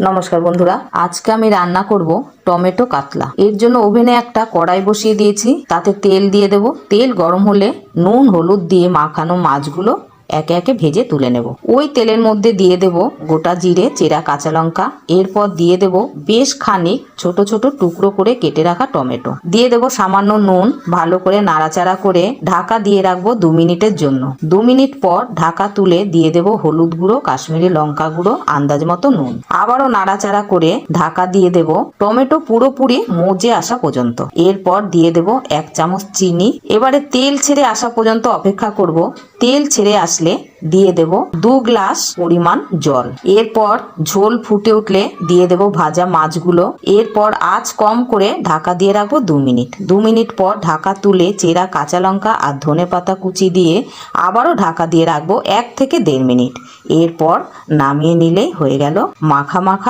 নমস্কার বন্ধুরা, আজকে আমি রান্না করব টমেটো কাতলা। এর জন্য ওভেনে একটা কড়াই বসিয়ে দিয়েছি, তাতে তেল দিয়ে দেব। তেল গরম হলে নুন হলুদ দিয়ে মাখানো মাছগুলো একে একে ভেজে তুলে নেব। ওই তেলের মধ্যে দিয়ে দেব গোটা জিরে, চেরা কাঁচা লঙ্কা। এরপর দিয়ে দেব বেশ খানিক ছোট ছোট টুকরো করে কেটে রাখা টমেটো। দিয়ে দেব সামান্য নুন। ভালো করে নাড়াচাড়া করে ঢাকা দিয়ে রাখবো 2 মিনিটের জন্য। 2 মিনিট পর ঢাকা তুলে দিয়ে দেব হলুদ গুঁড়ো, কাশ্মীরি লঙ্কা গুঁড়ো, আন্দাজ মতো নুন। আবারও নাড়াচাড়া করে ঢাকা দিয়ে দেব টমেটো পুরোপুরি মজে আসা পর্যন্ত। এরপর দিয়ে দেব 1 চামচ চিনি। এবারে তেল ছেড়ে আসা পর্যন্ত অপেক্ষা করব। তেল ছেড়ে আসলে দিয়ে দেব 2 গ্লাস পরিমাণ জল। এরপর ঝোল ফুটে উঠলে দিয়ে দেব ভাজা মাছগুলো। এরপর আঁচ কম করে ঢাকা দিয়ে রাখবো 2 মিনিট। 2 মিনিট পর ঢাকা তুলে চেরা কাঁচা লঙ্কা আর ধনেপাতা কুচি দিয়ে আবারও ঢাকা দিয়ে রাখবো 1 থেকে 1.5 মিনিট। এরপর নামিয়ে নিলেই হয়ে গেল মাখা মাখা